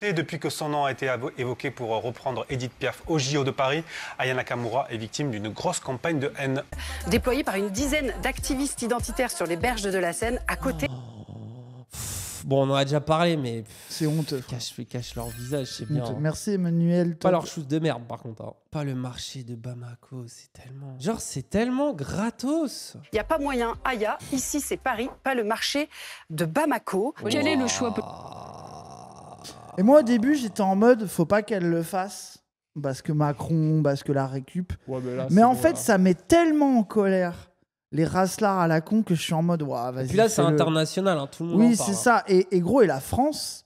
Et depuis que son nom a été évoqué pour reprendre Edith Piaf au JO de Paris, Aya Nakamura est victime d'une grosse campagne de haine. Déployée par une dizaine d'activistes identitaires sur les berges de la Seine, à côté... Bon, on en a déjà parlé, mais... C'est honteux. Cache leur visage, c'est bien. Hein. Merci Emmanuel. Pas leur chose de merde, par contre. Hein. Pas le marché de Bamako, c'est tellement... Genre, c'est tellement gratos. Il n'y a pas moyen, Aya, ici c'est Paris, pas le marché de Bamako. Quel est le choix Et moi, au début, j'étais en mode, faut pas qu'elle le fasse. Parce que Macron, parce que la récup. Ouais, mais en fait, ça met tellement en colère les racelards à la con que je suis en mode, vas-y. Et puis là, c'est international, hein, tout le monde Oui, en parle. c'est ça. Et gros, et la France,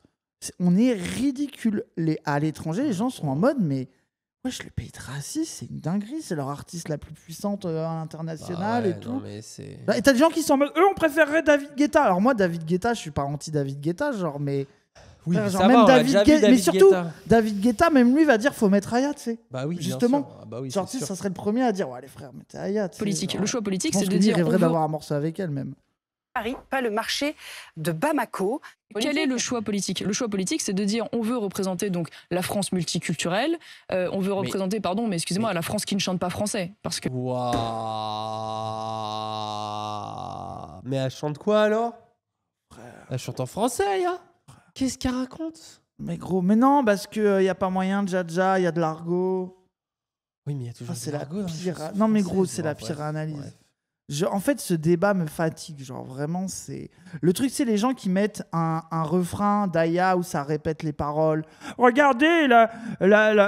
on est ridicule. À l'étranger, les gens sont en mode, mais wesh, le pays de raciste, c'est une dinguerie. C'est leur artiste la plus puissante internationale et tout. Et t'as des gens qui sont en mode, eux, on préférerait David Guetta. Alors moi, David Guetta, je suis pas anti-David Guetta, genre, mais... Oui, frère, genre ça même va, David Guetta, mais surtout Guetta. David Guetta, même lui va dire faut mettre Aya, tu sais. Bah oui, justement. bien sûr. Ah bah oui, genre tu sais, ça serait le premier à dire ouais les frères, mettez Aya. politique. Le choix politique, Je pense c'est que de lui, dire. il rêverait d'avoir un morceau avec elle même. Paris, pas le marché de Bamako. Quel est le choix politique? Le choix politique, c'est de dire on veut représenter donc la France multiculturelle, on veut représenter, mais excusez-moi, la France qui ne chante pas français, parce que. Waouh. Mais elle chante quoi alors? Elle chante en français, Aya. Qu'est-ce qu'elle raconte? Mais gros, mais non, parce que y a pas moyen de Jaja, il y a de l'argot. Oui, mais il y a toujours c'est de la l'argot. pire. Non mais gros, c'est la pire analyse. Bref. En fait, ce débat me fatigue. Genre, vraiment, c'est... Le truc, c'est les gens qui mettent un refrain d'Aya où ça répète les paroles. Regardez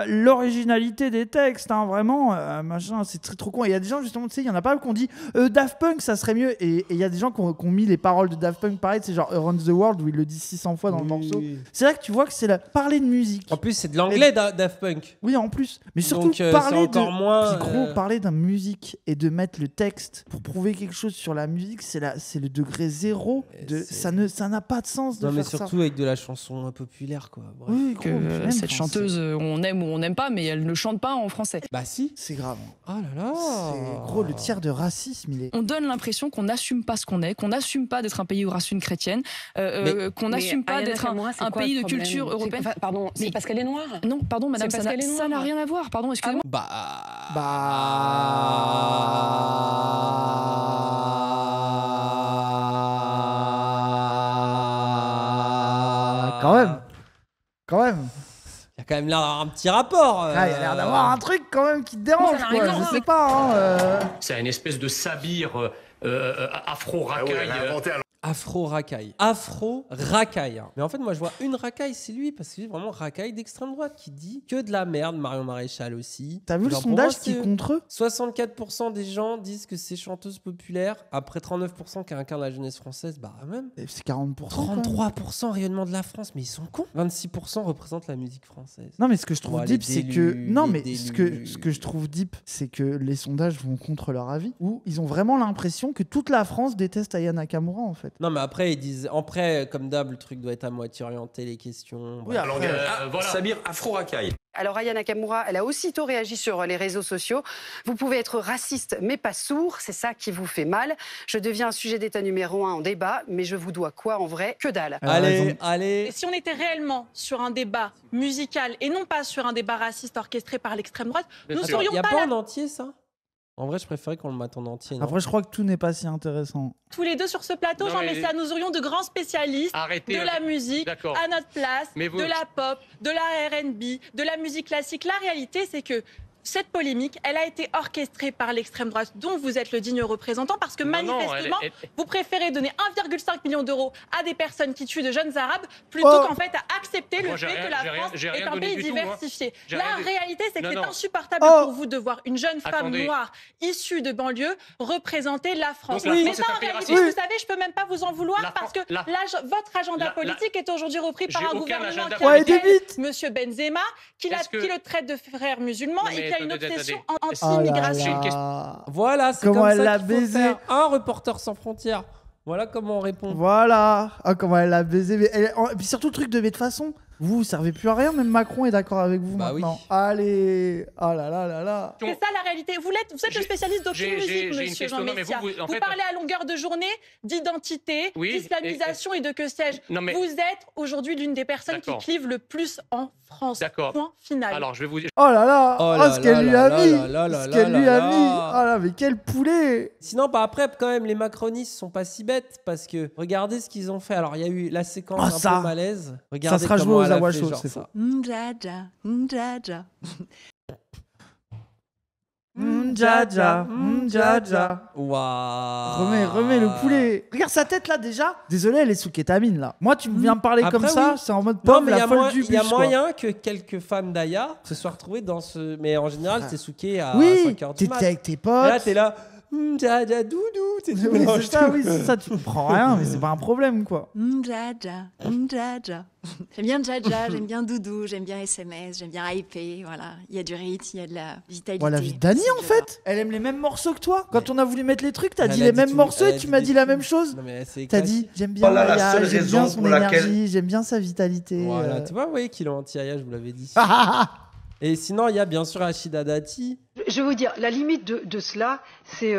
l'originalité des textes, hein, vraiment, machin, c'est trop con. Et il y a des gens, justement, tu sais, il y en a pas qui ont dit Daft Punk, ça serait mieux. Et il y a des gens qui ont mis les paroles de Daft Punk, pareil, c'est genre Around the World, où il le dit 600 fois dans le morceau. C'est là que tu vois que c'est parler de musique. En plus, c'est de l'anglais, Daft Punk. Oui, en plus. Mais surtout, Donc, parler encore moins, Puis gros, parler de musique et de mettre le texte pour prouver quelque chose sur la musique, c'est le degré zéro. Ça n'a pas de sens de non, mais faire surtout avec de la chanson populaire, quoi. Bref. Oui, gros, que cette chanteuse, on aime ou on n'aime pas, mais elle ne chante pas en français. Bah si. C'est grave. Oh là là. C'est gros, le tiers de racisme, il est... On donne l'impression qu'on n'assume pas ce qu'on est, qu'on n'assume pas d'être un pays aux racines chrétiennes, qu'on n'assume pas d'être un pays de culture européenne. Pardon, c'est parce qu'elle est noire? Non, pardon, madame, ça n'a rien à voir. Pardon, excusez-moi. Quand même. Il y a quand même l'air d'avoir un petit rapport. Il y a l'air d'avoir un truc quand même qui te dérange, quoi. Je sais pas. C'est une espèce de sabir afro-racaille. Afro-racaille. Afro-racaille. Mais en fait, moi, je vois une racaille, c'est lui, parce que c'est vraiment racaille d'extrême droite qui dit que de la merde, Marion Maréchal aussi. T'as vu le sondage qui est contre eux? 64% des gens disent que c'est chanteuse populaire, après 39% qui incarne la jeunesse française, bah même. C'est 40%. 33% rayonnement de la France, mais ils sont cons. 26% représentent la musique française. Non, mais ce que je trouve Ouais, deep, les c'est que... délus, Non, les mais ce que je trouve deep, c'est que les sondages vont contre leur avis, où ils ont vraiment l'impression que toute la France déteste Aya Nakamura, en fait. Non, mais après, ils disent... Après, comme d'hab, le truc doit être à moitié orienté, les questions. Oui, alors, voilà. Sabir Afro-Racaille. Alors Aya Nakamura, elle a aussitôt réagi sur les réseaux sociaux. Vous pouvez être raciste mais pas sourd, c'est ça qui vous fait mal. Je deviens un sujet d'état numéro 1 en débat, mais je vous dois quoi en vrai? Que dalle. Allez. Et si on était réellement sur un débat musical et non pas sur un débat raciste orchestré par l'extrême droite, nous serions Il n'y a pas pas là en entier, ça? En vrai, je préférais qu'on le mette en entier. Non Après, je crois que tout n'est pas si intéressant. tous les deux sur ce plateau, Non, Jean mais- Messia. Nous aurions de grands spécialistes Arrêtez. de la musique D'accord. à notre place, Mais vous- de la pop, de la R&B, de la musique classique. La réalité, c'est que cette polémique, elle a été orchestrée par l'extrême droite, dont vous êtes le digne représentant, parce que Non, manifestement, vous préférez donner 1,5 million d'euros à des personnes qui tuent de jeunes Arabes, plutôt Oh. qu'en fait à accepter Moi, le j'ai fait rien- que la j'ai rien- France j'ai est rien un donné pays du tout, moi. diversifié. J'ai La rien dit. réalité, c'est que Non, c'est non. insupportable Oh. pour vous de voir une jeune femme Attendez. noire issue de banlieue représenter la France. Donc, la Mais France ça, est un en pays réalité, raciste. vous savez, je peux même pas vous en vouloir La parce Fran- que la- votre agenda la- politique est aujourd'hui repris par J'ai un aucun gouvernement agenda qui a politique. Ouais, lequel débite. Monsieur Benzema, qui Est-ce que- le traite de frère musulman Non, et mais qui a une attendez, obsession attendez. anti-immigration. J'ai une question. Voilà, c'est Comment comme elle ça l'a qu'il faut baisé. faire un reporter sans frontières. Voilà comment on répond. Voilà. Ah, comment elle l'a baisé. Et puis surtout, le truc de toute façon, Vous servez plus à rien, même Macron est d'accord avec vous Bah maintenant. oui. Allez, oh là là là là. C'est ça la réalité. Vous êtes le spécialiste d'aucune j'ai musique, une monsieur question. Jean Non, mais Messia. vous, en fait, parlez à longueur de journée d'identité, Oui, d'islamisation et de que sais-je. Non, mais- Vous êtes aujourd'hui l'une des personnes qui D'accord. clivent le plus en France. D'accord. Point final. Alors, je vais vous dire. Oh là là, Oh oh, là ce qu'elle là lui là a là mis, là là ce qu'elle là lui là a là. mis. Oh là, mais quel poulet. Sinon, bah après, quand même, les macronistes sont pas si bêtes parce que regardez ce qu'ils ont fait. Alors, il y a eu la séquence Oh, un ça. peu malaise. Regardez sera joué comment aux elle a Awa fait, Show, genre c'est ça. Ndjaja, ndjaja. Dja, dja. Waouh. Remets le poulet. Regarde sa tête là déjà. Désolé, elle est sous kétamine là. Moi, tu me viens me parler comme Après, ça, oui. c'est en mode Non, pomme, mais il la folle du y a bus, quoi. moyen que quelques femmes d'Aya se soient retrouvées dans ce. Mais en général, t'es souqué à Oui, 5h du t'étais mat. avec tes Et potes. là, t'es là. Dja, doudou. Tu Oui, mélanges c'est ça, tout. oui, c'est ça, tu comprends rien, mais c'est pas un problème quoi. Ndjaja, ndjaja. J'aime bien Ndjaja, j'aime bien Doudou, j'aime bien SMS, j'aime bien hyper. Voilà, il y a du rythme, il y a de la vitalité. Voilà, la vie d'Annie C'est en fait. Elle aime les mêmes morceaux que toi. Quand on a voulu mettre les trucs, t'as Elle dit a les dit mêmes tout, morceaux elle et a tu dit m'as des dit la trucs. même chose. Non, mais c'est T'as classique. dit j'aime bien Voilà la Aya, seule j'aime bien raison son pour laquelle- énergie, j'aime bien sa vitalité. Voilà, tu vois, oui, qu'il est anti-Aya, je vous l'avais dit. Ah, Et sinon, il y a bien sûr Rachida Dati. Je veux dire, la limite de cela, c'est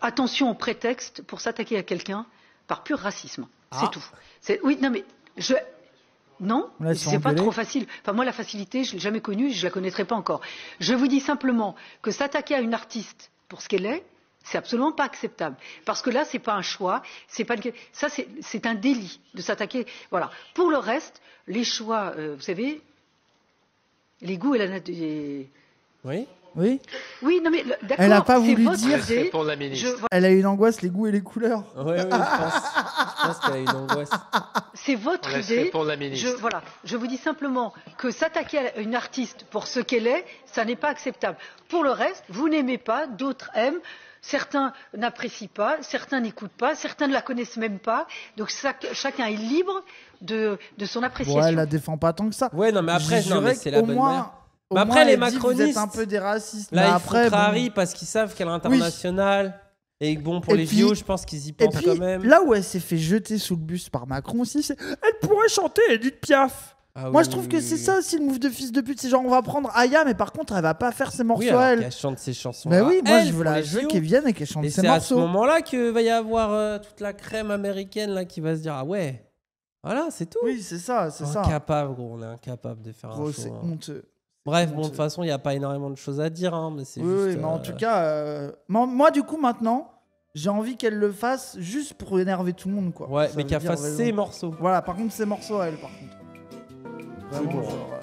attention au prétexte pour s'attaquer à quelqu'un par pur racisme. C'est tout. Oui, non, mais non, Là, ils sont c'est pas engueulés. trop facile. Enfin, moi, la facilité, je l'ai jamais connue, je la connaîtrai pas encore. Je vous dis simplement que s'attaquer à une artiste pour ce qu'elle est, c'est absolument pas acceptable. Parce que là, c'est pas un choix, c'est pas ça, c'est un délit de s'attaquer. Voilà. Pour le reste, les choix, vous savez, les goûts et la nature. Oui. Oui. Oui, non mais d'accord. Elle a pas c'est voulu votre dire. idée. Pour la ministre. Elle a une angoisse, les goûts et les couleurs. Ouais, je pense qu'elle a une angoisse. C'est votre On laisse idée. répondre la ministre. Voilà. Je vous dis simplement que s'attaquer à une artiste pour ce qu'elle est, ça n'est pas acceptable. Pour le reste, vous n'aimez pas, d'autres aiment. Certains n'apprécient pas, certains n'écoutent pas, certains ne la connaissent même pas. Donc chacun est libre de son appréciation. Ouais, elle la défend pas tant que ça. Ouais, non, mais après, Je non, mais dirais c'est la qu'au bonne moins- mère. au Mais moins, après, les elle dit, vous êtes macronistes, un peu des racistes. là, Mais ils après, font bon. crari parce qu'ils savent qu'elle est internationale. Et bon, pour Et les puis- JO, je pense qu'ils y Et pensent puis, quand même. là où elle s'est fait jeter sous le bus par Macron aussi, c'est elle pourrait chanter Edith Piaf. Ah Moi, oui, je trouve oui, que oui, c'est oui. ça aussi le move de fils de pute. C'est genre, on va prendre Aya, mais par contre, elle va pas faire ses morceaux Oui, alors à elle. qu'elle chante ses chansons. Bah oui, moi, je veux la qu'elle vienne et qu'elle chante Et ses c'est à ce morceaux. moment-là que va y avoir toute la crème américaine là qui va se dire ah ouais, voilà, c'est tout. Oui, c'est ça, c'est ça. Incapable, gros, on est incapable de faire Gros, un c'est show. honteux. Bref, bon, de honteux. toute façon, il n'y a pas énormément de choses à dire, hein, mais c'est Oui, juste. oui, mais en tout cas, moi, du coup, maintenant, j'ai envie qu'elle le fasse juste pour énerver tout le monde, quoi. Ouais, Ça mais veut qu'elle dire fasse vraiment. ses morceaux. Voilà, par contre, ses morceaux à elle, par contre. Vraiment, bon. genre,